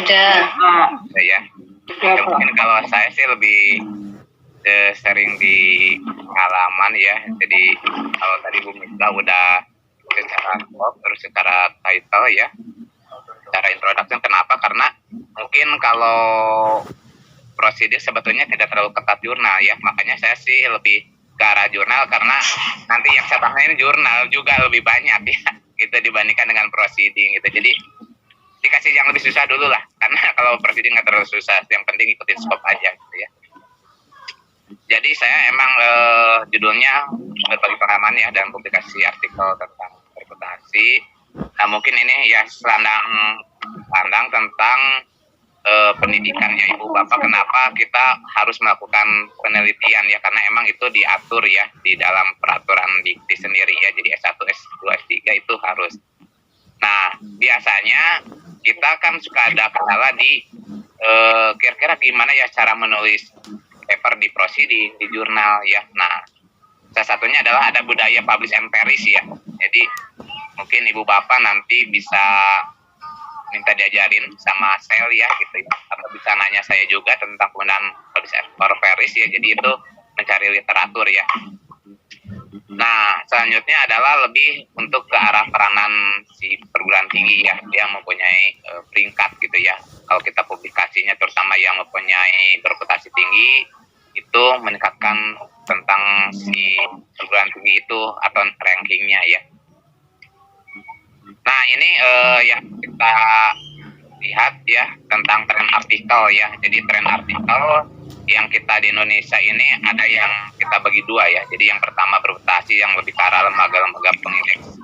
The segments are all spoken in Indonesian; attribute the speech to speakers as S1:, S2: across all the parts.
S1: ada.
S2: Ya. Ya mungkin kalau saya sih lebih sering di pengalaman ya. Jadi kalau tadi Bu Misla udah secara scope, terus secara title ya, secara introduction. Kenapa? Karena mungkin kalau prosedur sebetulnya tidak terlalu ketat jurnal ya. Makanya saya sih lebih ke arah jurnal karena nanti yang saya bahas ini jurnal juga lebih banyak ya. Gitu dibandingkan dengan proceeding gitu. Jadi dikasih yang lebih susah dulu lah. Karena kalau proceeding nggak terlalu susah. Yang penting ikutin scope aja gitu ya. Jadi saya emang judulnya berbagi pengalaman ya dalam publikasi artikel tentang reputasi. Nah mungkin ini ya pandang tentang pendidikan ya Ibu Bapak, kenapa kita harus melakukan penelitian ya, karena emang itu diatur ya di dalam peraturan dikti sendiri ya, jadi S1, S2, S3 itu harus. Nah biasanya kita kan suka ada kendala di kira-kira gimana ya cara menulis paper di proceeding, di jurnal ya. Nah salah satunya adalah ada budaya publish and perish ya, jadi mungkin Ibu Bapak nanti bisa minta diajarin sama sel ya gitu ya, atau bisa nanya saya juga tentang penggunaan publish and perish ya, jadi itu mencari literatur ya. Nah selanjutnya adalah lebih untuk ke arah peranan si perguruan tinggi ya, yang mempunyai peringkat gitu ya. Kalau kita publikasinya terutama yang mempunyai bereputasi tinggi itu meningkatkan tentang si perguruan tinggi itu atau rankingnya ya. Nah ini yang kita lihat ya tentang tren artikel ya. Jadi tren artikel yang kita di Indonesia ini ada yang kita bagi dua ya. Jadi yang pertama bereputasi yang lebih ke arah lembaga-lembaga pengindeks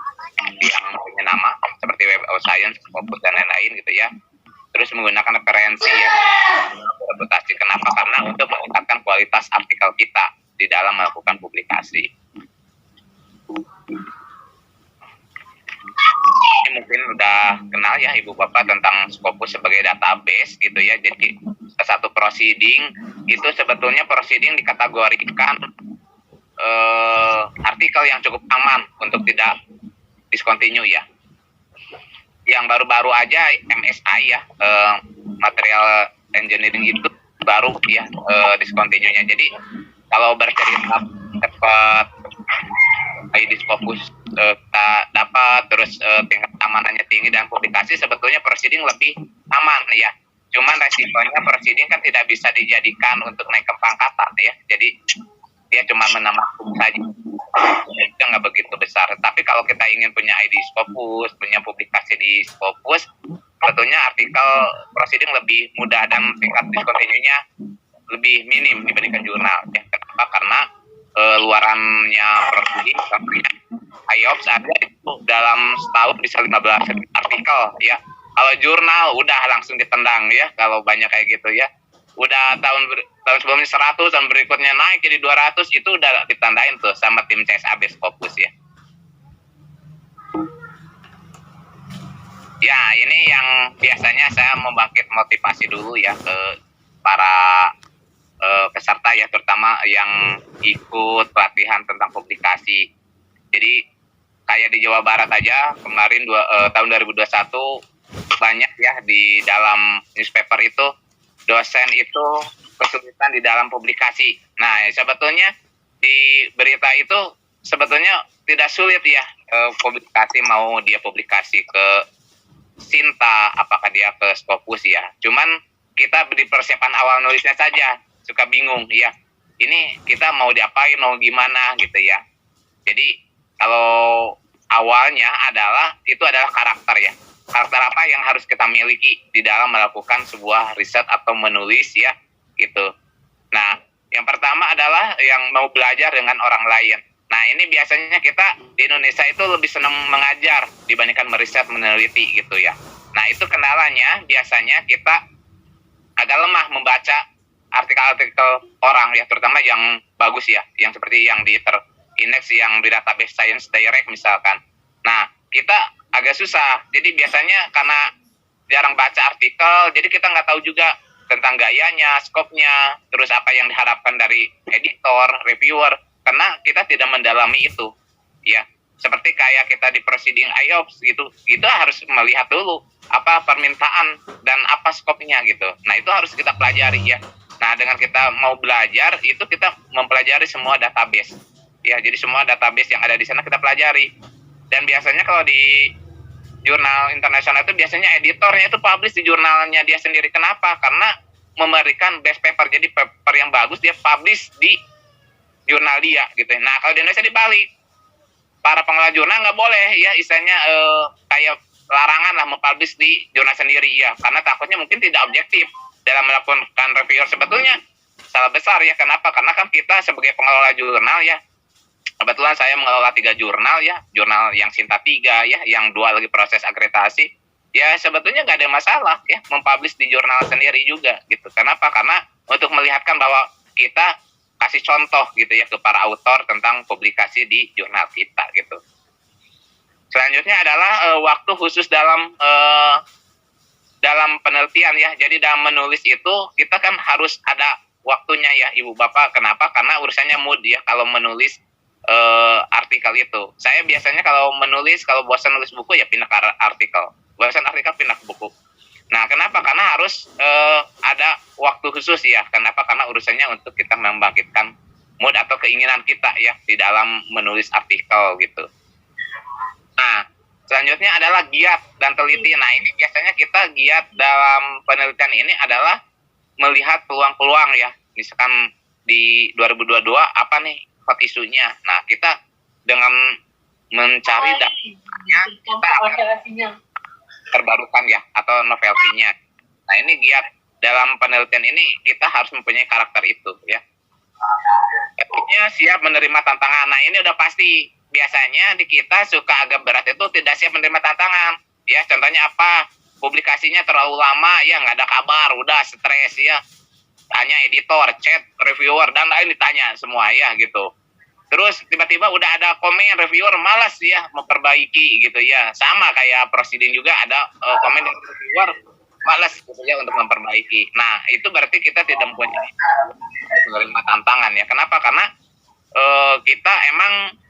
S2: yang punya nama seperti Web of Science, Scopus dan lain-lain gitu ya. Terus menggunakan referensi ya reputasi. Kenapa? Karena untuk meningkatkan kualitas artikel kita di dalam melakukan publikasi. Ini mungkin udah kenal ya Ibu Bapak tentang Scopus sebagai database gitu ya. Jadi satu proceeding itu sebetulnya proceeding dikategorikan artikel yang cukup aman untuk tidak discontinue ya. Yang baru-baru aja MSI ya, material engineering itu baru ya discontinue-nya. Jadi kalau bercerita cepat ID Scopus kita dapat, terus tingkat amanannya tinggi dan publikasi, sebetulnya proceeding lebih aman ya. Cuman resikonya proceeding kan tidak bisa dijadikan untuk naik ke pangkatan ya. Jadi dia cuma menambah saja, itu nggak begitu besar. Tapi kalau kita ingin punya ID Scopus, punya publikasi di Scopus, sebetulnya artikel proceeding lebih mudah dan tingkat discontinue-nya lebih minim dibandingkan jurnal ya. Kenapa? Karena luarannya proceeding contohnya IOPS ada itu dalam setahun bisa 15 artikel ya. Kalau jurnal udah langsung ditendang ya, kalau banyak kayak gitu ya. Udah tahun sebelumnya 100 dan berikutnya naik jadi 200, itu udah ditandain tuh sama tim CSAB Scopus ya. Ya ini yang biasanya saya membangkit motivasi dulu ya ke para peserta ya, terutama yang ikut pelatihan tentang publikasi. Jadi kayak di Jawa Barat aja kemarin tahun 2021 banyak ya di dalam newspaper itu dosen itu kesulitan di dalam publikasi. Nah sebetulnya di berita itu sebetulnya tidak sulit ya publikasi, mau dia publikasi ke Sinta, apakah dia ke Scopus ya. Cuman kita di persiapan awal nulisnya saja suka bingung ya. Ini kita mau diapain, mau gimana gitu ya. Jadi kalau awalnya itu adalah karakter ya. Karakter apa yang harus kita miliki di dalam melakukan sebuah riset atau menulis ya gitu. Nah yang pertama adalah yang mau belajar dengan orang lain. Nah ini biasanya kita di Indonesia itu lebih senang mengajar dibandingkan meriset, meneliti gitu ya. Nah itu kendalanya biasanya kita agak lemah membaca artikel-artikel orang ya, terutama yang bagus ya, yang seperti yang di terindeks yang di database Science Direct misalkan. Nah kita agak susah, jadi biasanya karena jarang baca artikel, jadi kita nggak tahu juga tentang gayanya, skopnya, terus apa yang diharapkan dari editor, reviewer, karena kita tidak mendalami itu ya. Seperti kayak kita di proceeding IOPS gitu, kita harus melihat dulu apa permintaan dan apa skopnya gitu. Nah itu harus kita pelajari ya. Nah dengan kita mau belajar itu kita mempelajari semua database ya. Jadi semua database yang ada di sana kita pelajari. Dan biasanya kalau di jurnal internasional itu biasanya editornya itu publish di jurnalnya dia sendiri. Kenapa? Karena memberikan best paper. Jadi paper yang bagus dia publish di jurnal dia gitu. Nah kalau di Indonesia dibalik, para pengelola jurnal nggak boleh ya istilahnya kayak larangan lah mempublish di jurnal sendiri ya, karena takutnya mungkin tidak objektif dalam melakukan review. Sebetulnya salah besar ya. Kenapa? Karena kan kita sebagai pengelola jurnal ya, kebetulan saya mengelola 3 jurnal ya, jurnal yang Sinta 3 ya, yang 2 lagi proses akreditasi ya, sebetulnya nggak ada masalah ya mempublish di jurnal sendiri juga gitu. Kenapa? Karena untuk melihatkan bahwa kita kasih contoh gitu ya ke para autor tentang publikasi di jurnal kita gitu. Selanjutnya adalah waktu khusus dalam penelitian ya. Jadi dalam menulis itu kita kan harus ada waktunya ya Ibu Bapak. Kenapa? Karena urusannya mood ya kalau menulis artikel itu. Saya biasanya kalau menulis, kalau bosan nulis buku ya pindah ke artikel. Bosan artikel pindah ke buku. Nah, kenapa? Karena harus ada waktu khusus ya. Kenapa? Karena urusannya untuk kita membangkitkan mood atau keinginan kita ya di dalam menulis artikel gitu. Nah, selanjutnya adalah giat dan teliti. Nah, ini biasanya kita giat dalam penelitian ini adalah melihat peluang-peluang ya. Misalkan di 2022 apa nih hot isunya. Nah, kita dengan mencari datanya kita akan terbarukan ya atau novelty-nya. Nah ini giat dalam penelitian ini kita harus mempunyai karakter itu ya. Etiknya siap menerima tantangan. Nah ini udah pasti. Biasanya di kita suka agak berat itu tidak siap menerima tantangan. Ya contohnya apa? Publikasinya terlalu lama ya, nggak ada kabar, udah stres ya. Tanya editor, chat, reviewer dan lain ditanya semua ya gitu. Terus tiba-tiba udah ada komen reviewer malas ya memperbaiki gitu ya. Sama kayak proceeding juga ada komen dari reviewer malas gitu ya untuk memperbaiki. Nah itu berarti kita tidak mempunyai menerima tantangan ya. Kenapa? Karena kita emang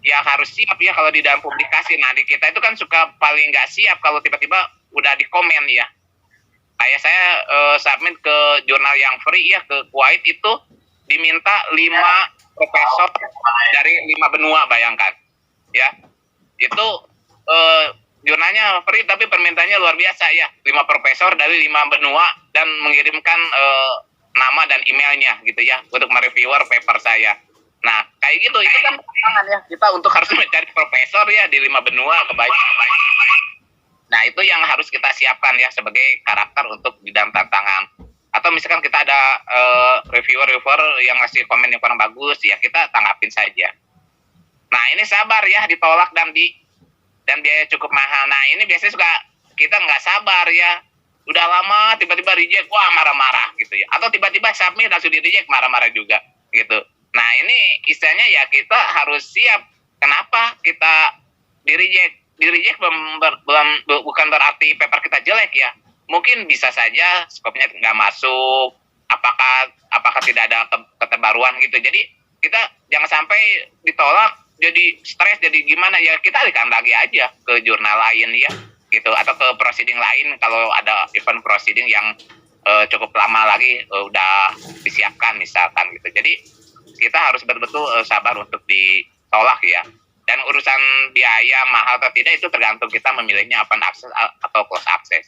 S2: ya harus siap ya kalau di dalam publikasi. Nah di kita itu kan suka paling nggak siap kalau tiba-tiba udah di komen ya. Kayak saya submit ke jurnal yang free ya, ke Kuwait itu diminta 5 profesor dari 5 benua, bayangkan ya. Itu jurnalnya free tapi permintaannya luar biasa ya, 5 profesor dari 5 benua dan mengirimkan nama dan emailnya gitu ya untuk mereviewer paper saya. Nah kayak gitu itu kan tantangan ya kita untuk harus mencari profesor ya di 5 benua kebaik. Nah itu yang harus kita siapkan ya sebagai karakter untuk di dalam tantangan. Atau misalkan kita ada reviewer yang ngasih komen yang kurang bagus ya kita tanggapin saja. Nah ini sabar ya ditolak dan biaya cukup mahal. Nah ini biasanya suka kita nggak sabar ya, udah lama tiba-tiba reject, wah marah-marah gitu ya. Atau tiba-tiba submit langsung di reject, marah-marah juga gitu. Nah ini istilahnya ya kita harus siap. Kenapa kita di reject bukan berarti paper kita jelek ya. Mungkin bisa saja skopnya nggak masuk, apakah tidak ada keterbaruan gitu. Jadi kita jangan sampai ditolak jadi stres, jadi gimana ya, kita alihkan lagi aja ke jurnal lain ya gitu, atau ke proceeding lain kalau ada event proceeding yang cukup lama lagi udah disiapkan misalkan gitu. Jadi kita harus betul-betul sabar untuk ditolak ya. Dan urusan biaya mahal atau tidak itu tergantung kita memilihnya open access atau close access.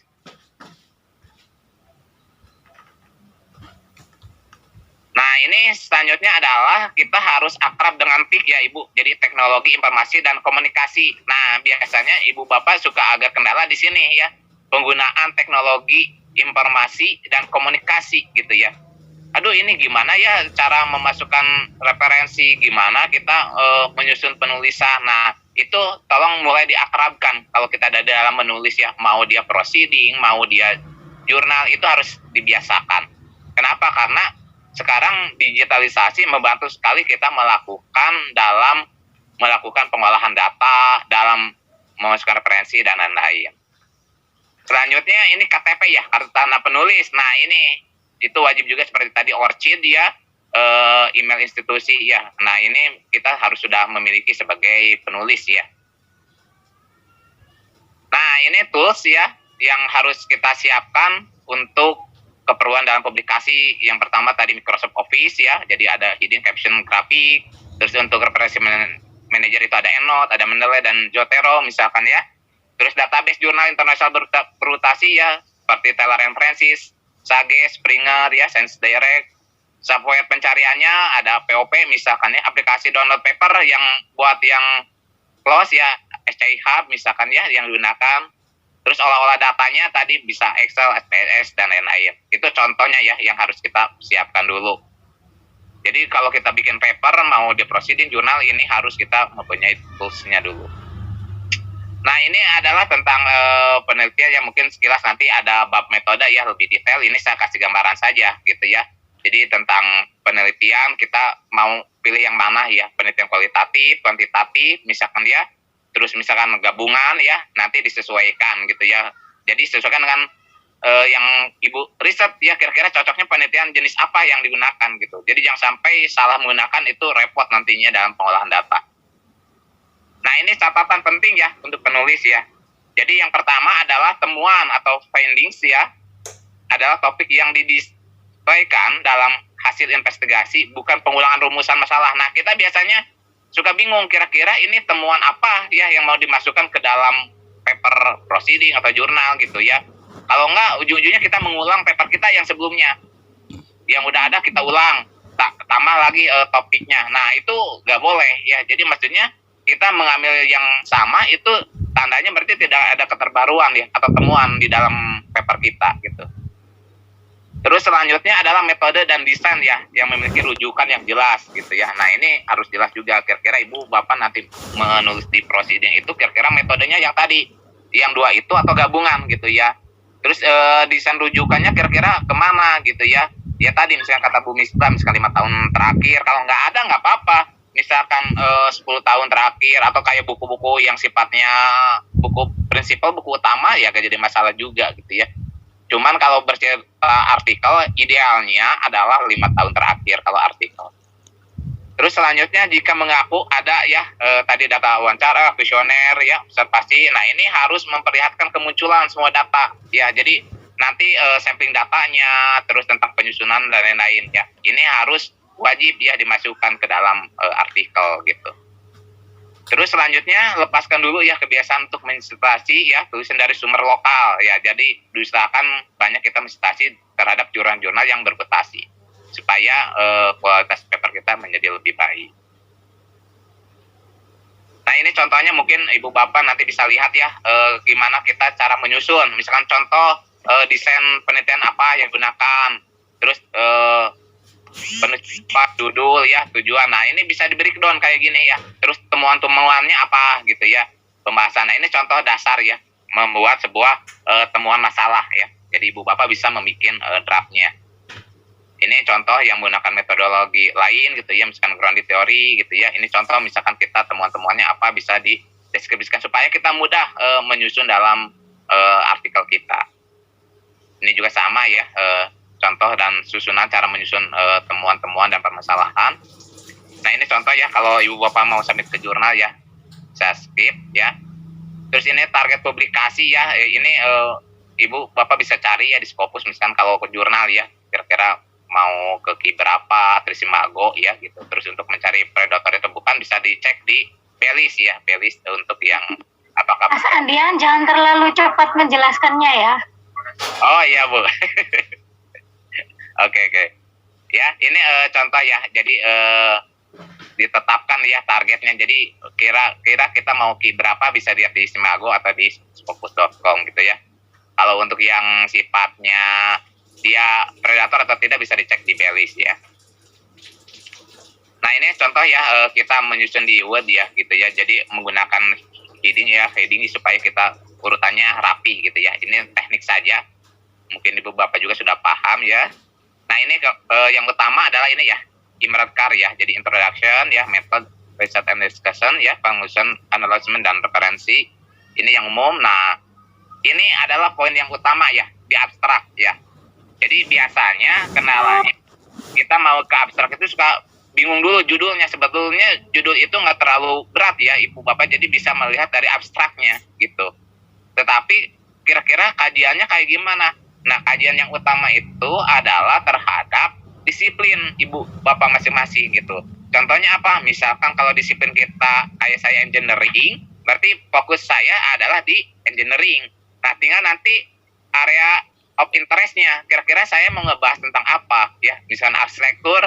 S2: Nah ini selanjutnya adalah kita harus akrab dengan TIK ya Ibu. Jadi teknologi informasi dan komunikasi. Nah biasanya Ibu Bapak suka agak kendala di sini ya. Penggunaan teknologi informasi dan komunikasi gitu ya. Aduh ini gimana ya cara memasukkan referensi, gimana kita menyusun penulisan. Nah itu tolong mulai diakrabkan kalau kita ada dalam menulis ya. Mau dia proceeding, mau dia jurnal, itu harus dibiasakan. Kenapa? Karena sekarang digitalisasi membantu sekali kita melakukan pengolahan data, dalam memasukkan referensi dan lain-lain. Selanjutnya ini KTP ya, kartu tanda penulis. Nah ini itu wajib juga seperti tadi ORCID ya, email institusi ya. Nah ini kita harus sudah memiliki sebagai penulis ya. Nah ini tools ya, yang harus kita siapkan untuk keperluan dalam publikasi. Yang pertama tadi Microsoft Office ya, jadi ada hidden caption grafik. Terus untuk referensi manager itu ada EndNote, ada Mendeley dan Zotero misalkan ya. Terus database jurnal internasional bermutasi ya, seperti Taylor and Francis, Sage, Springer ya, Science Direct. Software pencariannya ada POP misalkan ya, aplikasi download paper yang buat yang close ya, SCI Hub misalkan ya yang digunakan. Terus olah-olah datanya tadi bisa Excel, SPSS dan lain-lain. Itu contohnya ya yang harus kita siapkan dulu. Jadi kalau kita bikin paper mau di proceeding jurnal ini harus kita mempunyai toolsnya dulu. Nah ini adalah tentang penelitian yang mungkin sekilas nanti ada bab metode ya lebih detail. Ini saya kasih gambaran saja gitu ya. Jadi tentang penelitian kita mau pilih yang mana ya, penelitian kualitatif, kuantitatif misalkan ya, terus misalkan gabungan ya, nanti disesuaikan gitu ya. Jadi sesuaikan dengan yang Ibu riset ya, kira-kira cocoknya penelitian jenis apa yang digunakan gitu. Jadi jangan sampai salah menggunakan, itu repot nantinya dalam pengolahan data. Nah ini catatan penting ya untuk penulis ya. Jadi yang pertama adalah temuan atau findings ya, adalah topik yang disampaikan dalam hasil investigasi, bukan pengulangan rumusan masalah. Nah, kita biasanya suka bingung kira-kira ini temuan apa ya yang mau dimasukkan ke dalam paper proceeding atau jurnal gitu ya. Kalau enggak, ujung-ujungnya kita mengulang paper kita yang sebelumnya. Yang udah ada kita ulang, tambah lagi topiknya. Nah, itu nggak boleh ya. Jadi maksudnya kita mengambil yang sama itu tandanya berarti tidak ada keterbaruan ya atau temuan di dalam paper kita gitu. Terus selanjutnya adalah metode dan desain ya, yang memiliki rujukan yang jelas gitu ya. Nah ini harus jelas juga, kira-kira Ibu Bapak nanti menulis di proceeding itu kira-kira metodenya yang tadi, yang dua itu atau gabungan gitu ya. Terus desain rujukannya kira-kira kemana gitu ya. Ya tadi misalnya kata Bu Misbah, misalkan 5 tahun terakhir, kalau nggak ada nggak apa-apa. Misalkan 10 tahun terakhir, atau kayak buku-buku yang sifatnya buku prinsipal, buku utama ya gak jadi masalah juga gitu ya. Cuman kalau bercerita artikel idealnya adalah 5 tahun terakhir kalau artikel. Terus selanjutnya jika mengaku ada ya tadi data wawancara, kuesioner ya, observasi. Nah ini harus memperlihatkan kemunculan semua data ya. Jadi nanti sampling datanya, terus tentang penyusunan dan lain-lain ya. Ini harus wajib ya dimasukkan ke dalam artikel gitu. Terus selanjutnya lepaskan dulu ya kebiasaan untuk mensitasi ya tulisan dari sumber lokal ya. Jadi diusahakan banyak kita mensitasi terhadap jurnal-jurnal yang berputasi supaya kualitas paper kita menjadi lebih baik. Nah ini contohnya mungkin Ibu Bapak nanti bisa lihat ya gimana kita cara menyusun. Misalkan contoh desain penelitian apa yang digunakan. Terus penutupan judul ya, tujuan. Nah ini bisa di breakdown kayak gini ya. Terus temuan-temuannya apa gitu ya, pembahasan. Nah ini contoh dasar ya, membuat sebuah temuan masalah ya. Jadi Ibu Bapak bisa membuat draftnya. Ini contoh yang menggunakan metodologi lain gitu ya, misalkan grounded teori gitu ya. Ini contoh misalkan kita temuan-temuannya apa bisa dideskripsikan supaya kita mudah menyusun dalam artikel kita. Ini juga sama ya, contoh dan susunan cara menyusun temuan-temuan dan permasalahan. Nah ini contoh ya, kalau Ibu Bapak mau submit ke jurnal ya, saya skip ya. Terus ini target publikasi ya, ini Ibu Bapak bisa cari ya di Scopus, misalkan kalau ke jurnal ya, kira-kira mau ke Ki berapa, Trisimago ya gitu. Terus untuk mencari predator itu bukan, bisa dicek di Pelis ya, Pelis untuk yang apakah.
S1: Mas Andian, jangan terlalu cepat menjelaskannya ya.
S2: Oh iya Bu. Oke. Ya, ini contoh ya. Jadi ditetapkan ya targetnya. Jadi kira-kira kita mau Ki berapa bisa lihat di Simago atau di Scopus.com gitu ya. Kalau untuk yang sifatnya dia predator atau tidak bisa dicek di Belis ya. Nah ini contoh ya, kita menyusun di Word ya gitu ya. Jadi menggunakan heading supaya kita urutannya rapi gitu ya. Ini teknik saja. Mungkin Ibu Bapak juga sudah paham ya. Nah ini yang utama adalah ini ya, IMRADCAR ya. Jadi introduction ya, method, research and discussion ya, conclusion, acknowledgement dan referensi. Ini yang umum. Nah ini adalah poin yang utama ya, di abstrak ya. Jadi biasanya kenalannya kita mau ke abstrak itu suka bingung dulu judulnya. Sebetulnya judul itu nggak terlalu berat ya Ibu Bapak, jadi bisa melihat dari abstraknya gitu. Tetapi kira-kira kajiannya kayak gimana. Nah, kajian yang utama itu adalah terhadap disiplin ibu bapak masing-masing gitu. Contohnya apa? Misalkan kalau disiplin kita kayak saya engineering, berarti fokus saya adalah di engineering. Nah, tinggal nanti area of interest-nya, kira-kira saya mau ngebahas tentang apa ya, misalnya arsitektur,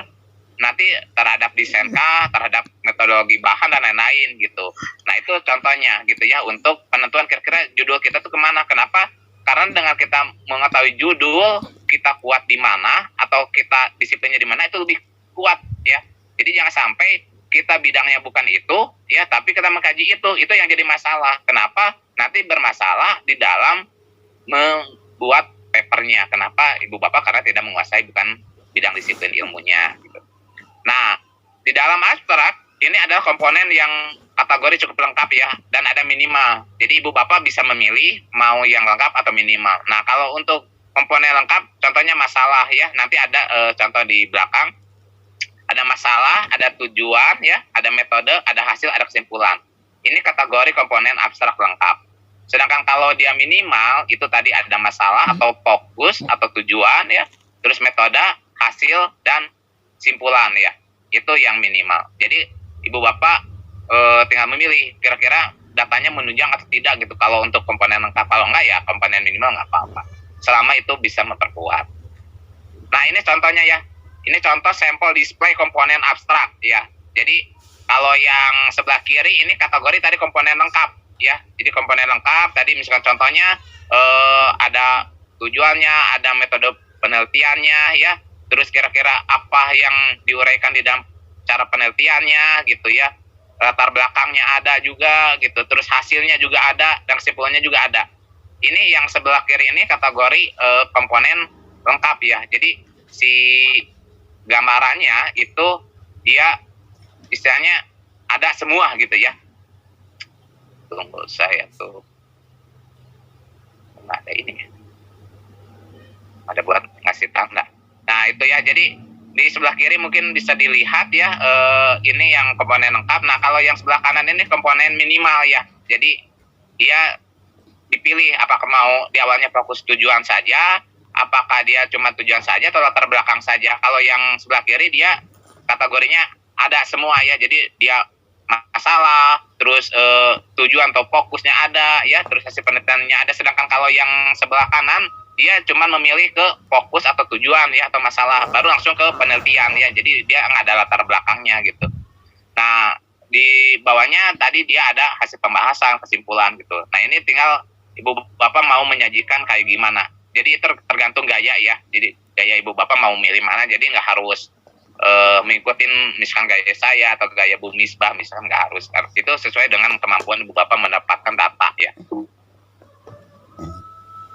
S2: nanti terhadap desain kah, terhadap metodologi bahan dan lain-lain gitu. Nah, itu contohnya gitu ya, untuk penentuan kira-kira judul kita tuh kemana. Kenapa? Karena dengan kita mengetahui judul kita kuat di mana atau kita disiplinnya di mana, itu lebih kuat ya. Jadi jangan sampai kita bidangnya bukan itu ya, tapi kita mengkaji itu yang jadi masalah. Kenapa? Nanti bermasalah di dalam membuat papernya. Kenapa ibu bapak? Karena tidak menguasai bukan bidang disiplin ilmunya gitu. Nah, di dalam abstrak ini adalah komponen yang kategori cukup lengkap ya, dan ada minimal. Jadi ibu bapak bisa memilih mau yang lengkap atau minimal. Nah, kalau untuk komponen lengkap, contohnya masalah ya, nanti ada contoh di belakang. Ada masalah, ada tujuan ya, ada metode, ada hasil, ada kesimpulan. Ini kategori komponen abstrak lengkap. Sedangkan kalau dia minimal, itu tadi ada masalah atau fokus atau tujuan ya, terus metode, hasil, dan simpulan ya. Itu yang minimal. Jadi ibu bapak tinggal memilih kira-kira datanya menunjang atau tidak gitu. Kalau untuk komponen lengkap, kalau enggak ya komponen minimal nggak apa-apa. Selama itu bisa memperkuat. Nah, ini contohnya ya. Ini contoh sampel display komponen abstrak ya. Jadi kalau yang sebelah kiri ini kategori tadi komponen lengkap ya. Jadi komponen lengkap tadi misalkan contohnya ada tujuannya, ada metode penelitiannya ya. Terus kira-kira apa yang diuraikan di dalam cara penelitiannya gitu ya. Latar belakangnya ada juga gitu. Terus hasilnya juga ada dan kesimpulannya juga ada. Ini yang sebelah kiri ini kategori komponen lengkap ya. Jadi si gambarannya itu dia istilahnya ada semua gitu ya. Tunggu saya tuh nggak ada ini ya. Ada buat ngasih tanda. Nah itu ya, jadi di sebelah kiri mungkin bisa dilihat ya, ini yang komponen lengkap. Nah kalau yang sebelah kanan ini komponen minimal ya. Jadi dia dipilih apakah mau di awalnya fokus tujuan saja, apakah dia cuma tujuan saja atau latar belakang saja. Kalau yang sebelah kiri dia kategorinya ada semua ya. Jadi dia masalah, terus tujuan atau fokusnya ada ya, terus hasil penelitiannya ada. Sedangkan kalau yang sebelah kanan dia cuma memilih ke fokus atau tujuan ya atau masalah, baru langsung ke penelitian ya. Jadi dia nggak ada latar belakangnya gitu. Nah di bawahnya tadi dia ada hasil pembahasan, kesimpulan gitu. Nah ini tinggal ibu bapak mau menyajikan kayak gimana. Jadi tergantung gaya ya. Jadi gaya ibu bapak mau milih mana. Jadi nggak harus mengikutin misalkan gaya saya atau gaya Bu Misbah, misalkan nggak harus. Itu sesuai dengan kemampuan ibu bapak mendapatkan data ya.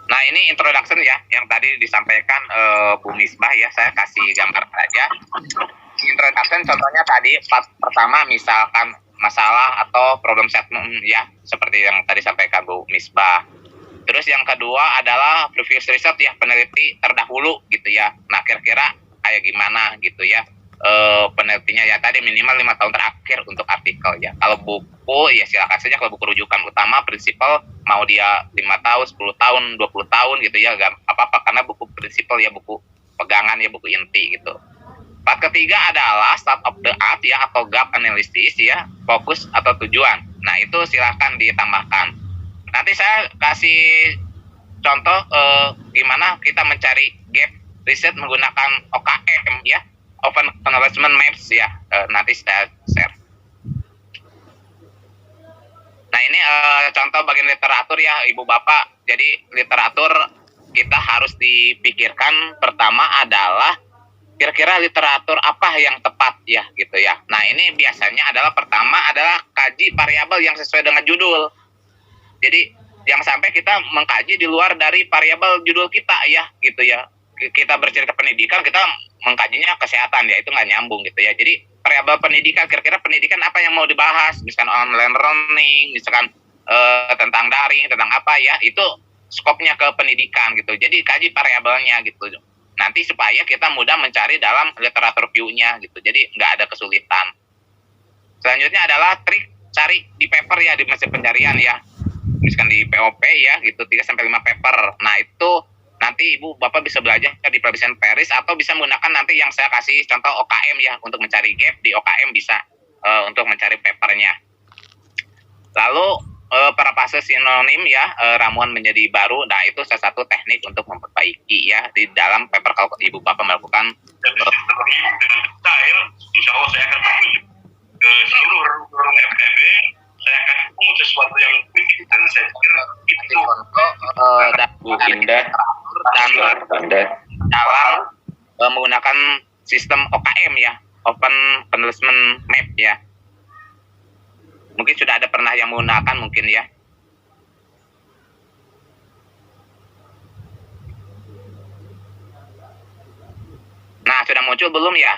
S2: Nah ini introduction ya, yang tadi disampaikan Bu Misbah ya. Saya kasih gambar saja. Introduction contohnya tadi pertama misalkan masalah atau problem statement ya, seperti yang tadi sampaikan Bu Misbah. Terus yang kedua adalah previous research ya, peneliti terdahulu gitu ya. Nah kira-kira kayak gimana gitu ya penelitinya ya, tadi minimal 5 tahun terakhir untuk artikel ya. Kalau buku ya silakan saja, kalau buku rujukan utama prinsipal mau dia 5 tahun, 10 tahun, 20 tahun gitu ya, gak apa-apa karena buku prinsipal ya, buku pegangan ya, buku inti gitu. Part ketiga adalah start of the art ya, atau gap analysis ya, fokus atau tujuan. Nah itu silakan ditambahkan. Nanti saya kasih contoh gimana kita mencari gap riset menggunakan OKM ya, Open Acknowledgement Maps ya. Nanti saya share. Nah ini contoh bagian literatur ya ibu bapak. Jadi literatur kita harus dipikirkan pertama adalah kira-kira literatur apa yang tepat ya gitu ya. Nah ini biasanya adalah pertama adalah kaji variabel yang sesuai dengan judul. Jadi jangan sampai kita mengkaji di luar dari variabel judul kita ya gitu ya. Kita bercerita pendidikan, kita mengkajinya kesehatan ya, itu nggak nyambung gitu ya. Jadi variabel pendidikan, kira-kira pendidikan apa yang mau dibahas, misalkan online learning, misalkan tentang daring, tentang apa ya, itu skopnya ke pendidikan gitu. Jadi kaji variabelnya gitu. Nanti supaya kita mudah mencari dalam literatur view-nya gitu. Jadi nggak ada kesulitan. Selanjutnya adalah trik cari di paper ya, di mesin pencarian ya. misalkan di POP ya gitu 3 sampai 5 paper. Nah, itu nanti Ibu Bapak bisa belajar di pelajaran Paris atau bisa menggunakan nanti yang saya kasih contoh OKM ya untuk mencari gap di OKM bisa untuk mencari papernya. Lalu parafase sinonim ya, ramuan menjadi baru. Nah, itu salah satu teknik untuk memperbaiki ya di dalam paper kalau Ibu Bapak melakukan
S3: dengan detail. Insya Allah saya akan berkunjung ke seluruh FEB. Saya akan ketemu sesuatu yang unik dan saya kira itu
S2: dan Bu Indah dan dalam menggunakan sistem OKM ya, Open Containment Map ya. Mungkin sudah ada pernah yang menggunakan mungkin ya. Nah, sudah muncul belum ya?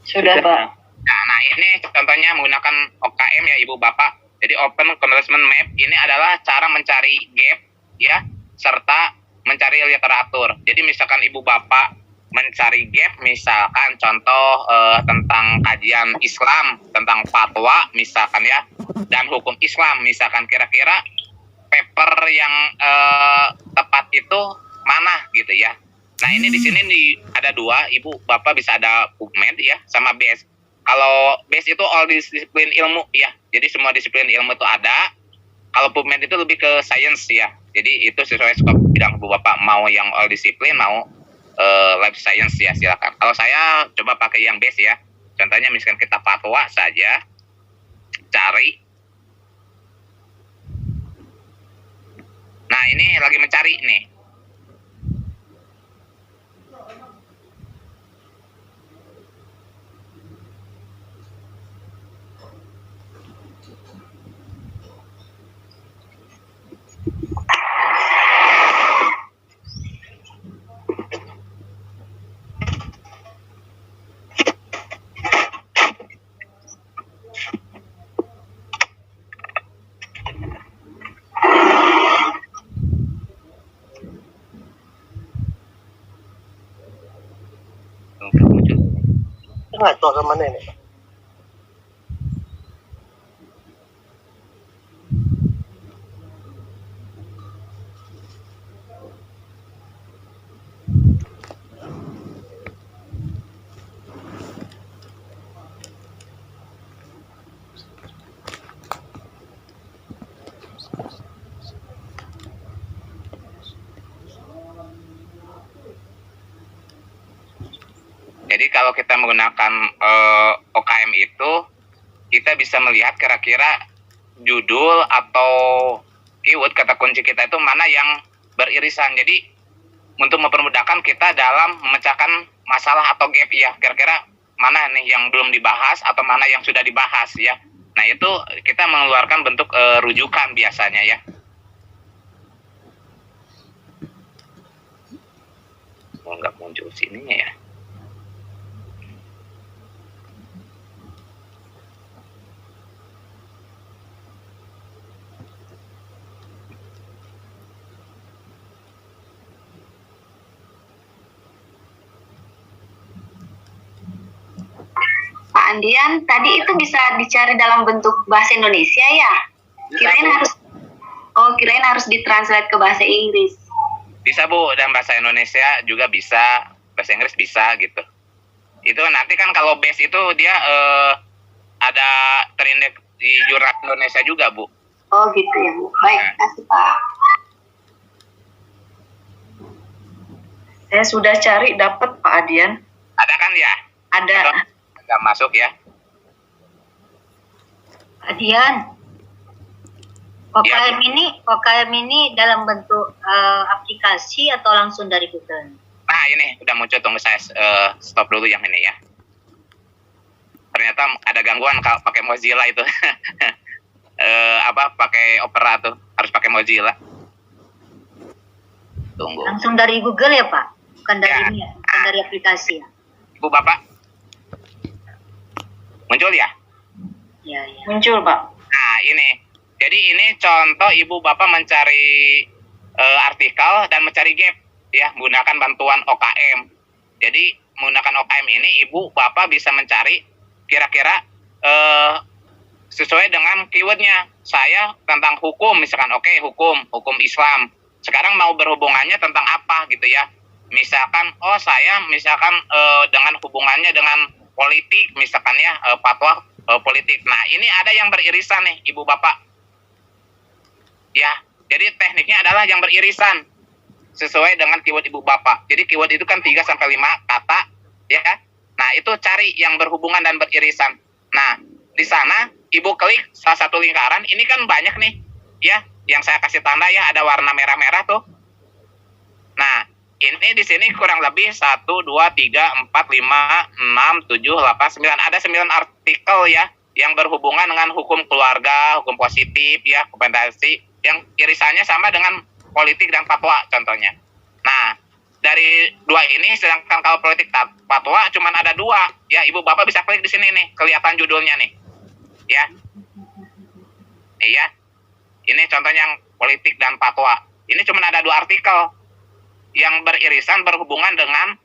S1: Sudah, Pak.
S2: Nah, ini contohnya menggunakan OKM ya Ibu Bapak. Jadi Open Containment Map ini adalah cara mencari gap ya, serta mencari literatur. Jadi misalkan Ibu Bapak mencari gap, misalkan contoh tentang kajian Islam, tentang fatwa misalkan ya, dan hukum Islam misalkan, kira-kira paper yang tepat itu mana gitu ya. Nah, ini di sini ada dua, Ibu Bapak bisa ada PubMed ya sama BS. Kalau BS itu all disiplin ilmu ya, jadi semua disiplin ilmu itu ada. Kalau PubMed itu lebih ke science ya, jadi itu sesuai skop bidang Ibu Bapak, mau yang all disiplin, mau life science ya, silakan. Kalau saya coba pakai yang base ya, contohnya misalkan kita fatwa saja, cari. Nah, ini lagi mencari nih.
S4: Nggak tahu kemana ini.
S2: Jadi kalau kita menggunakan OKM itu, kita bisa melihat kira-kira judul atau keyword kata kunci kita itu mana yang beririsan. Jadi untuk mempermudahkan kita dalam memecahkan masalah atau gap ya, kira-kira mana nih yang belum dibahas atau mana yang sudah dibahas ya. Nah, itu kita mengeluarkan bentuk rujukan biasanya ya. Nggak muncul sininya ya.
S1: Pak Andian, tadi itu bisa dicari dalam bentuk bahasa Indonesia ya? Kirain harus ditranslate ke bahasa Inggris.
S2: Bisa Bu, dan bahasa Indonesia juga bisa, bahasa Inggris bisa gitu. Itu nanti kan kalau base itu dia ada terindeks di jurnal Indonesia juga Bu.
S1: Oh gitu ya Bu. Baik, kasih Pak.
S5: Saya sudah cari, dapat Pak Adian.
S2: Ada kan ya?
S1: Ada.
S2: Nggak masuk ya?
S1: Adian. OKM ini dalam bentuk aplikasi atau langsung dari Google?
S2: Nah, ini udah muncul, tunggu saya stop dulu yang ini ya. Ternyata ada gangguan kalau pakai Mozilla itu. Pakai Opera tuh harus pakai Mozilla. Tunggu.
S1: Langsung dari Google ya Pak? Bukan dari
S2: Ya.
S1: ini ya? Bukan dari aplikasi ya?
S2: Ibu Bapak muncul ya?
S1: Ya, ya.
S5: Muncul Pak.
S2: Nah, ini. Jadi ini contoh Ibu Bapak mencari artikel dan mencari gap ya, menggunakan bantuan OKM. Jadi menggunakan OKM ini Ibu Bapak bisa mencari kira-kira sesuai dengan keywordnya. Saya tentang hukum, misalkan oke, hukum Islam. Sekarang mau berhubungannya tentang apa gitu ya. Misalkan, saya misalkan dengan hubungannya dengan politik, misalkan ya, fatwa politik. Nah, ini ada yang beririsan nih, Ibu Bapak. Ya, jadi tekniknya adalah yang beririsan sesuai dengan keyword Ibu Bapak. Jadi keyword itu kan 3 sampai 5 kata, ya. Nah, itu cari yang berhubungan dan beririsan. Nah, di sana Ibu klik salah satu lingkaran, ini kan banyak nih, ya, yang saya kasih tanda ya, ada warna merah-merah tuh. Nah, ini di sini kurang lebih 1, 2, 3, 4, 5, 6, 7, 8, 9. Ada 9 artikel ya, yang berhubungan dengan hukum keluarga, hukum positif, ya, kompensasi, yang irisannya sama dengan politik dan fatwa contohnya. Nah, dari 2 ini, sedangkan kalau politik fatwa cuma ada 2, ya, Ibu Bapak bisa klik di sini nih, kelihatan judulnya nih. Ya, iya, ini contohnya yang politik dan fatwa. Ini cuma ada 2 artikel yang beririsan berhubungan dengan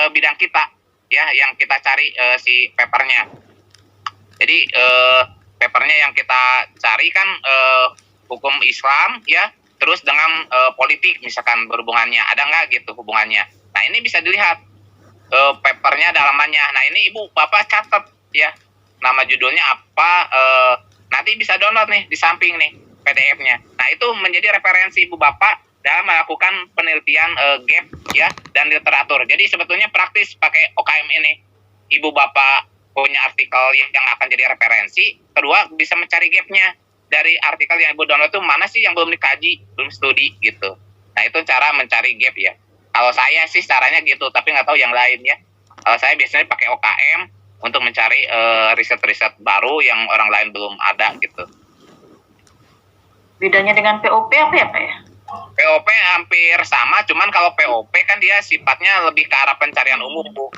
S2: bidang kita, ya, yang kita cari si papernya. Jadi papernya yang kita cari kan hukum Islam, ya, terus dengan politik misalkan berhubungannya, ada nggak gitu hubungannya. Nah, ini bisa dilihat papernya dalamannya. Nah, ini Ibu Bapak catat ya, nama judulnya apa, nanti bisa download nih di samping nih PDF-nya. Nah, itu menjadi referensi Ibu Bapak dalam melakukan penelitian gap ya dan literatur. Jadi sebetulnya praktis pakai OKM ini. Ibu Bapak punya artikel yang akan jadi referensi. Kedua, bisa mencari gapnya dari artikel yang Ibu download itu, mana sih yang belum dikaji, belum studi gitu. Nah, itu cara mencari gap ya. Kalau saya sih caranya gitu, tapi nggak tahu yang lain ya. Kalau saya biasanya pakai OKM untuk mencari riset-riset baru yang orang lain belum ada gitu.
S5: Bedanya dengan POP apa ya, Pak ya?
S2: POP hampir sama, cuman kalau POP kan dia sifatnya lebih ke arah pencarian umum, Bu.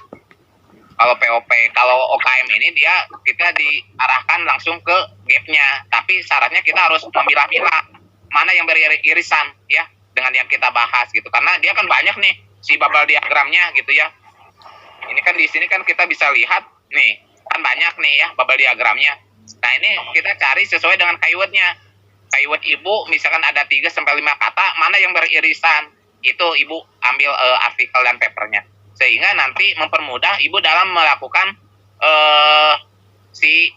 S2: Kalau POP, kalau OKM ini kita diarahkan langsung ke gap-nya, tapi syaratnya kita harus memilah-milah mana yang beririsan ya dengan yang kita bahas gitu, karena dia kan banyak nih si bubble diagramnya gitu ya. Ini kan di sini kan kita bisa lihat nih, kan banyak nih ya bubble diagramnya. Nah, ini kita cari sesuai dengan keywordnya. Keyword Ibu misalkan ada 3 sampai 5 kata, mana yang beririsan, itu Ibu ambil artikel dan papernya. Sehingga nanti mempermudah Ibu dalam melakukan si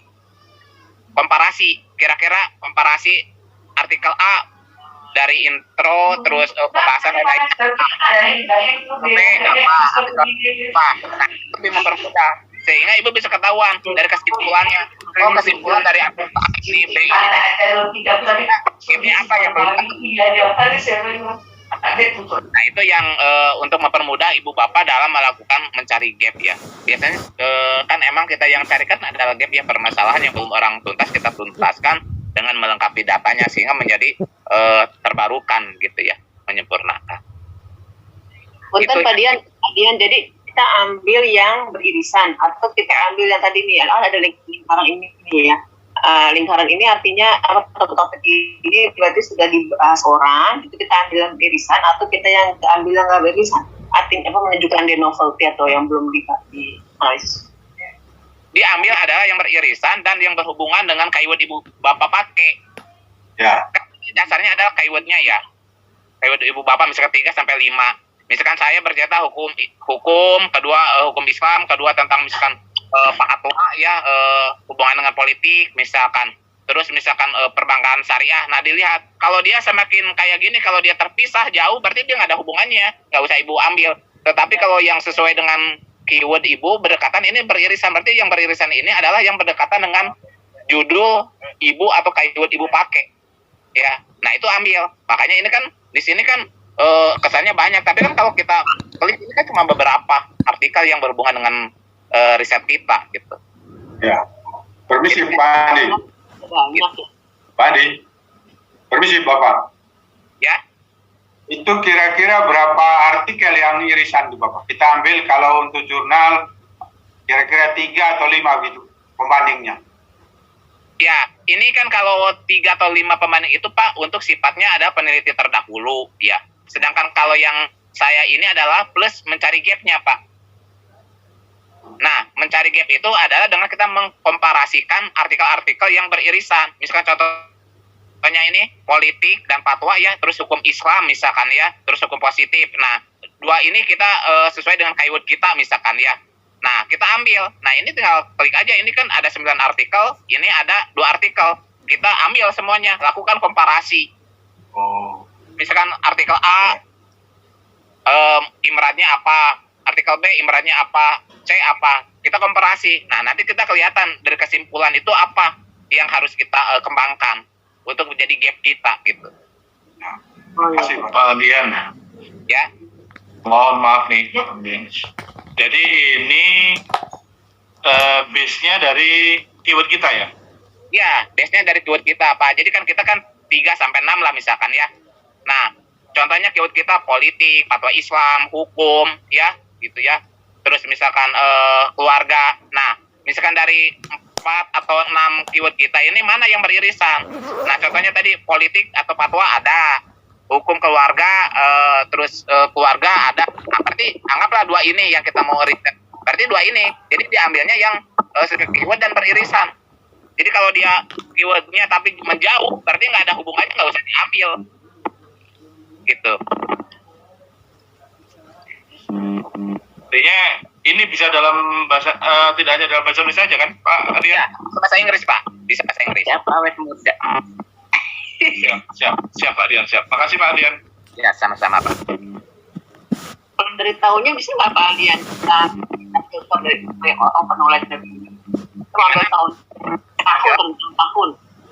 S2: komparasi. Kira-kira komparasi artikel A dari intro terus pembahasan lain lebih mempermudah, sehingga Ibu bisa ketahuan dari kesimpulannya. Kesimpulan dari ini B ini apa yang Nah, itu yang untuk mempermudah Ibu Bapak dalam melakukan mencari gap ya. Biasanya kan emang kita yang carikan adalah gap ya, permasalahan yang belum orang tuntas kita tuntaskan dengan melengkapi datanya sehingga menjadi terbarukan gitu ya, menyempurnakan.
S6: Punten Pak Dian, jadi kita ambil yang beririsan atau kita ambil yang tadi nih, ada lingkaran ini ya. Lingkaran ini artinya topik ini berarti sudah dibahas orang, itu kita ambil yang beririsan atau kita yang ambil yang nggak beririsan, artinya apa, menunjukkan the novelty atau yang belum dikasih.
S2: Diambil adalah yang beririsan dan yang berhubungan dengan keyword Ibu Bapak pakai. Ya. Dasarnya adalah keywordnya ya. Keyword Ibu Bapak misalkan 3 sampai 5. Misalkan saya bercerita hukum, kedua hukum Islam, kedua tentang misalkan fatwa ya, hubungan dengan politik misalkan, terus misalkan perbankan syariah. Nah, dilihat kalau dia semakin kayak gini, kalau dia terpisah jauh berarti dia nggak ada hubungannya, nggak usah Ibu ambil. Tetapi kalau yang sesuai dengan keyword Ibu berdekatan, ini beririsan, berarti yang beririsan ini adalah yang berdekatan dengan judul Ibu atau keyword Ibu pakai ya. Nah, itu ambil. Makanya ini kan di sini kan kesannya banyak, tapi kan kalau kita klik ini kan cuma beberapa artikel yang berhubungan dengan riset kita gitu.
S7: Ya, permisi Pak Adi. Pak Adi, permisi Bapak.
S2: Ya.
S7: Itu kira-kira berapa artikel yang irisan tuh Bapak? Kita ambil kalau untuk jurnal kira-kira 3 atau 5 gitu pembandingnya.
S2: Ya, ini kan kalau 3 atau 5 pembanding itu Pak untuk sifatnya ada peneliti terdahulu ya. Sedangkan kalau yang saya ini adalah plus mencari gap-nya Pak. Nah, mencari gap itu adalah dengan kita mengkomparasikan artikel-artikel yang beririsan. Misalkan contohnya ini politik dan fatwa ya, terus hukum Islam misalkan ya, terus hukum positif. Nah, dua ini kita sesuai dengan keyword kita misalkan ya. Nah, kita ambil. Nah, ini tinggal klik aja. Ini kan ada 9 artikel, ini ada 2 artikel. Kita ambil semuanya, lakukan komparasi.
S7: Oh.
S2: Misalkan artikel A, imradnya apa, artikel B, imradnya apa, C apa. Kita komparasi. Nah, nanti kita kelihatan dari kesimpulan itu apa yang harus kita kembangkan untuk menjadi gap kita gitu.
S7: Terima kasih, Pak.
S8: Pak Aldian,
S2: Ya.
S8: mohon maaf nih, Pak Aldian. Jadi ini base-nya dari keyword kita ya?
S2: Ya, base-nya dari keyword kita apa. Jadi kan kita kan 3 sampai 6 lah misalkan ya. Nah, contohnya keyword kita politik, fatwa Islam, hukum ya, gitu ya. Terus misalkan keluarga. Nah, misalkan dari 4 atau 6 keyword kita ini mana yang beririsan. Nah, contohnya tadi politik atau fatwa ada, hukum keluarga, terus keluarga ada. Nah, berarti anggaplah 2 ini yang kita mau riset. Berarti 2 ini. Jadi diambilnya yang keyword dan beririsan. Jadi kalau dia keywordnya tapi menjauh, berarti nggak ada hubungannya, nggak usah diambil. Gitu.
S8: Artinya ini bisa dalam bahasa, tidak hanya dalam bahasa Indonesia saja kan, Pak Aldian?
S2: Ya, bahasa Inggris, Pak. Bisa bahasa Inggris.
S1: Ya, Pak awet muda.
S8: Siap Pak Aldian, siap. Makasih Pak Aldian.
S2: Ya, sama-sama, Pak.
S6: Kalau dari tahunnya bisa nggak Pak Aldian? Kita filter dari open knowledge dari ini. Kita ambil tahun.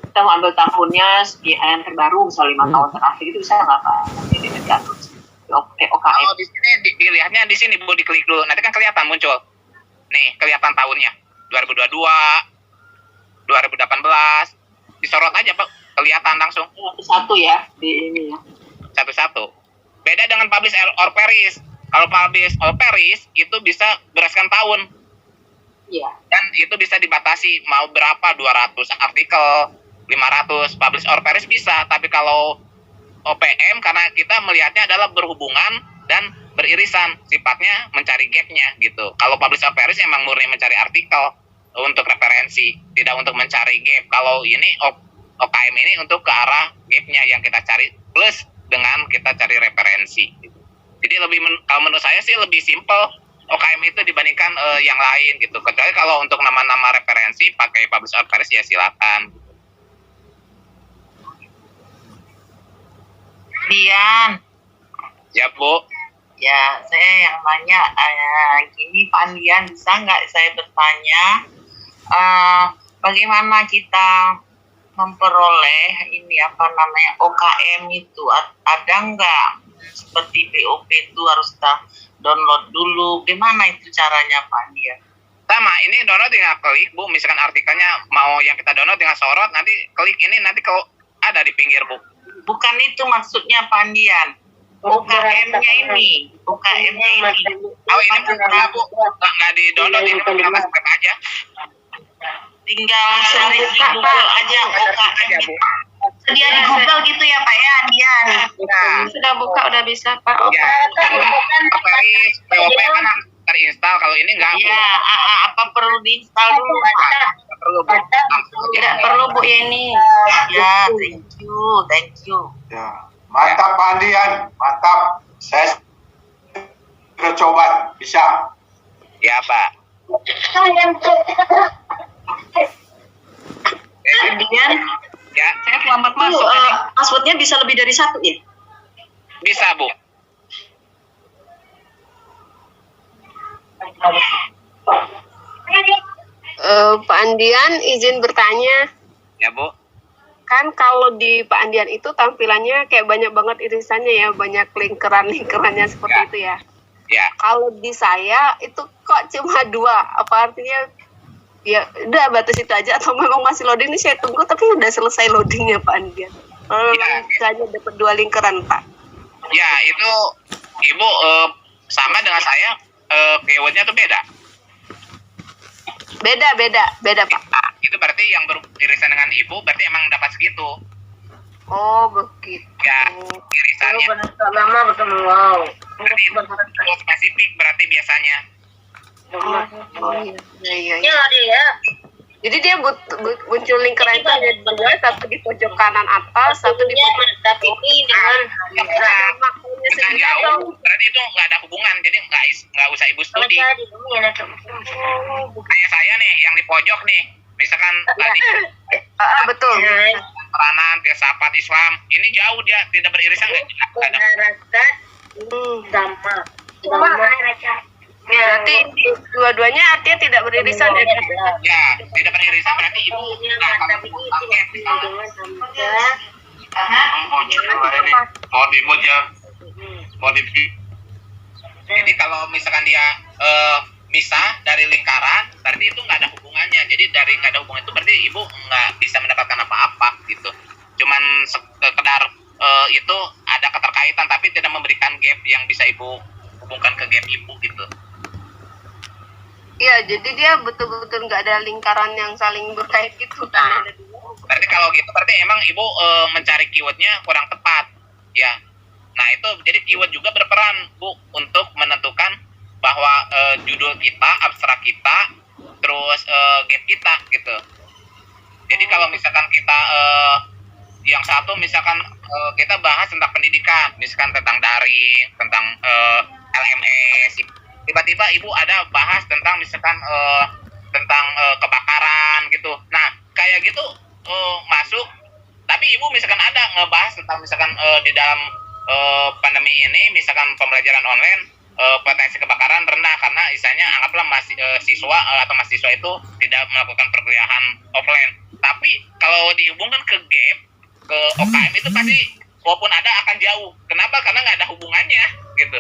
S6: Kita mau ambil tahunnya sekian terbaru, misal 5 tahun terakhir itu bisa nggak Pak? Ini diatur OKM.
S2: Oh, di sini dilihatnya di sini Bu, diklik dulu. Nanti kan kelihatan muncul. Nih, kelihatan tahunnya. 2022, 2018. Disorot aja, Pak. Kelihatan langsung
S6: Satu ya di ini ya.
S2: satu-satu. Beda dengan publish or perish. Kalau publish or perish itu bisa berdasarkan tahun.
S6: Iya.
S2: Dan itu bisa dibatasi mau berapa, 200 artikel, 500. Publish or perish bisa, tapi kalau OPM karena kita melihatnya adalah berhubungan dan beririsan, sifatnya mencari gapnya gitu. Kalau publish or perish emang murni mencari artikel untuk referensi, tidak untuk mencari gap. Kalau ini OKM ini untuk ke arah gapnya yang kita cari plus dengan kita cari referensi. Jadi lebih kalau menurut saya sih lebih simple OKM itu dibandingkan yang lain gitu. Kecuali kalau untuk nama-nama referensi pakai publish or perish ya silakan.
S9: Dian,
S2: Ya Bu.
S9: ya saya yang nanya, gini Pak Dian, bisa nggak saya bertanya, bagaimana kita memperoleh ini apa namanya OKM itu, ada nggak seperti BOP itu harus kita download dulu, gimana itu caranya Pak Dian?
S2: Sama, ini download tinggal klik Bu, misalkan artikelnya mau yang kita download tinggal sorot, nanti klik ini nanti kalau ada di pinggir Bu.
S9: Bukan itu maksudnya Pak Dian. UKM-nya ini. UKM-nya ini.
S2: Oh ini enggak Bu, nggak di download, ini tinggal subscribe aja.
S9: Tinggal cari di Google aja
S2: Aja Bu.
S1: Sedia di Google gitu ya Pak ya, Dian.
S2: Nah,
S5: Sudah buka, udah bisa Pak.
S2: ya, perish, POP kan harus terinstall, kalau ini enggak Bu.
S9: Iya, apa perlu diinstal dulu Pak?
S2: Nggak perlu Bu.
S5: Tidak perlu Bu Yeni.
S9: Ya, thank you.
S7: Ya. Mantap Pak Andian, mantap. Saya sudah coba, bisa.
S2: Ya Pak.
S5: Dian,
S2: Ya,
S5: saya selamat masuk. Passwordnya bisa lebih dari 1 ya?
S2: bisa Bu.
S10: Pak Andian, izin bertanya.
S2: Ya Bu.
S10: Kan kalau di Pak Andian itu tampilannya kayak banyak banget irisannya ya, banyak lingkaran-lingkarannya seperti
S2: Ya.
S10: itu ya.
S2: Ya.
S10: Kalau di saya itu kok cuma 2, apa artinya ya udah batas itu aja atau memang masih loading? Ini saya tunggu tapi udah selesai loadingnya Pak Andian. Kalau
S2: Ya.
S10: memang saya dapat 2 lingkaran Pak.
S2: Ya, itu Ibu sama dengan saya keywordnya tuh beda.
S10: Beda Pak.
S2: Nah, itu berarti yang beririsan dengan Ibu berarti emang dapat segitu.
S10: Oh begitu.
S2: Ya, irisannya.
S1: Lama betul wow.
S2: Berarti itu spesifik berarti biasanya.
S10: Oh iya. Iya.
S1: Iya dia.
S10: Jadi dia muncul lingkaran itu ada dua, satu di pojok kanan atas, satu di pojok
S1: tapi ini dengan
S10: ada makronya
S2: Kita
S10: sendiri
S2: jauh,
S10: atau
S2: berarti itu nggak ada hubungan, jadi nggak usah ibu studi. Kayak saya nih, yang di pojok nih, misalkan tadi
S10: betul.
S2: peranan, filsafat Islam, ini jauh dia tidak beririsan nggak ada.
S1: Sama.
S10: Berarti dua-duanya artinya tidak beririsan ya?
S2: Ya, tidak beririsan berarti ibu. Nah, kalau
S8: mau di mood ya, mau di
S2: jadi kalau misalkan dia misah dari lingkaran, berarti itu nggak ada hubungannya. Jadi dari nggak ada hubungan itu berarti ibu nggak bisa mendapatkan apa-apa gitu. Cuman sekedar itu ada keterkaitan, tapi tidak memberikan gap yang bisa ibu hubungkan ke gap ibu gitu.
S10: Iya, jadi dia betul-betul nggak ada lingkaran yang saling berkait gitu kan? Ada dua.
S2: Berarti kalau gitu berarti emang ibu mencari keywordnya kurang tepat ya. Nah itu jadi keyword juga berperan Bu untuk menentukan bahwa judul kita, abstrak kita, terus gap kita gitu. Jadi kalau misalkan kita yang satu misalkan kita bahas tentang pendidikan, misalkan tentang daring, tentang LMS, tiba-tiba ibu ada bahas tentang misalkan tentang kebakaran gitu. Nah kayak gitu masuk, tapi ibu misalkan ada ngebahas tentang misalkan di dalam pandemi ini misalkan pembelajaran online potensi kebakaran rendah karena istilahnya anggaplah siswa atau mahasiswa itu tidak melakukan perkuliahan offline. Tapi kalau dihubungkan ke gap, ke OKM itu pasti walaupun ada akan jauh. Kenapa? Karena nggak ada hubungannya gitu.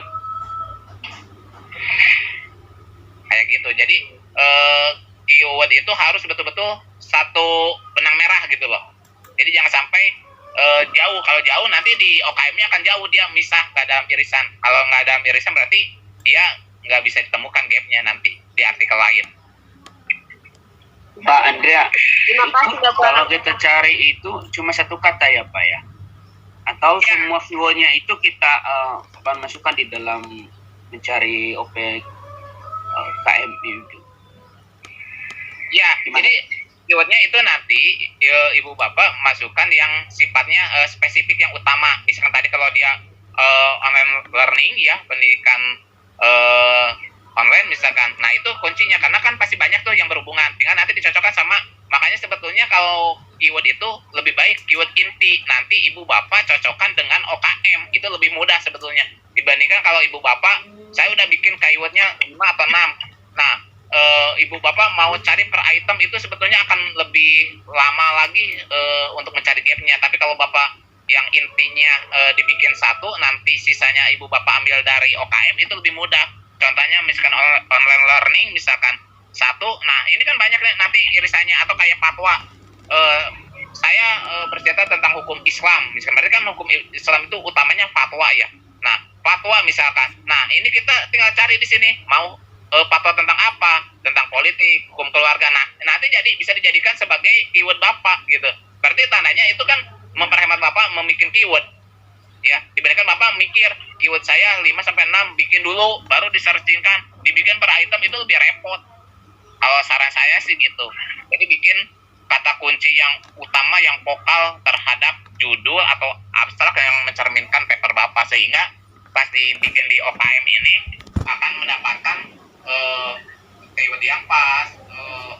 S2: Kayak gitu. Jadi keyword itu harus betul-betul satu benang merah gitu loh. Jadi jangan sampai jauh. Kalau jauh nanti di OKM-nya akan jauh, dia misah, nggak ada irisan. Kalau nggak ada irisan berarti dia nggak bisa ditemukan gap-nya nanti di artikel lain.
S11: Pak Andrea,
S10: Terima kasih Bapak.
S11: kalau kita cari itu cuma satu kata ya Pak ya? Atau
S2: Ya.
S11: semua keywordnya itu kita masukkan di dalam mencari KM itu?
S2: Ya,
S11: Gimana?
S2: jadi keywordnya itu nanti ibu bapak masukkan yang sifatnya spesifik yang utama. Misalkan tadi kalau dia online learning ya, pendidikan online misalkan. Nah itu kuncinya karena kan pasti banyak tuh yang berhubungan. Tinggal nanti dicocokkan sama. Makanya sebetulnya kalau keyword itu lebih baik keyword inti. Nanti ibu bapak cocokkan dengan OKM. Itu lebih mudah sebetulnya. Dibandingkan kalau ibu bapak, saya udah bikin keywordnya 5 atau 6. Nah, ibu bapak mau cari per item itu sebetulnya akan lebih lama lagi untuk mencari gapnya. Tapi kalau bapak yang intinya dibikin satu, nanti sisanya ibu bapak ambil dari OKM itu lebih mudah. Contohnya misalkan online learning misalkan satu, nah ini kan banyak nanti irisannya atau kayak fatwa. Saya bercerita tentang hukum Islam, misalkan berarti kan hukum Islam itu utamanya fatwa ya. Nah fatwa misalkan, nah ini kita tinggal cari di sini mau fatwa tentang apa, tentang politik, hukum keluarga. Nah nanti jadi bisa dijadikan sebagai keyword bapak gitu. Berarti tandanya itu kan memperhemat bapak memikir keyword. Ya, dibandingkan bapak mikir keyword saya 5-6 bikin dulu baru disearchingkan, dibikin per item itu lebih repot. Kalau saran saya sih gitu. Jadi bikin kata kunci yang utama yang vokal terhadap judul atau abstrak yang mencerminkan paper bapak sehingga pas dibikin di OKM ini akan mendapatkan keyword yang pas,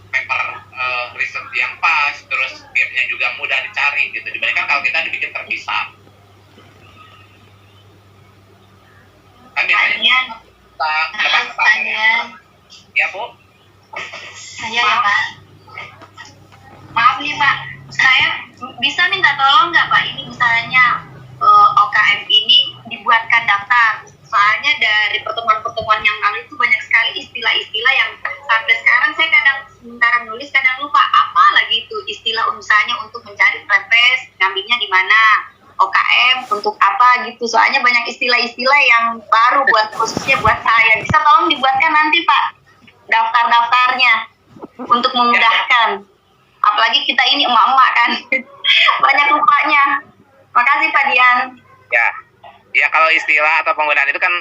S2: paper riset yang pas, terus gapnya juga mudah dicari gitu. Dibandingkan kalau kita dibikin terpisah. Kan biasanya kita
S1: Tanya.
S2: ya Bu.
S1: Saya ya Pak. Maaf nih Pak, saya bisa minta tolong nggak Pak? Ini misalnya OKM ini dibuatkan daftar. Soalnya dari pertemuan-pertemuan yang lalu itu banyak sekali istilah-istilah yang sampai sekarang saya kadang sementara nulis kadang lupa apa lagi itu istilah misalnya untuk mencari preface, ngambilnya di mana, OKM untuk apa gitu. Soalnya banyak istilah-istilah yang baru buat khususnya buat saya. Bisa tolong dibuatkan nanti Pak daftar-daftarnya untuk memudahkan. Apalagi kita ini emak-emak kan. Banyak lupanya. Makasih Pak Dian.
S2: Ya, ya kalau istilah atau penggunaan itu kan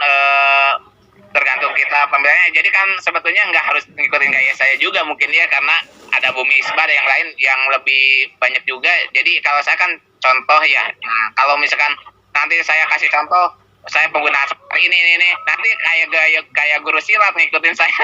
S2: tergantung kita pembeliannya. Jadi kan sebetulnya nggak harus ngikutin kayak saya juga mungkin ya, karena ada Bu Misbah yang lain yang lebih banyak juga. Jadi kalau saya kan contoh ya. Nah, kalau misalkan nanti saya kasih contoh, saya pengguna ini nanti kayak guru silat ngikutin saya.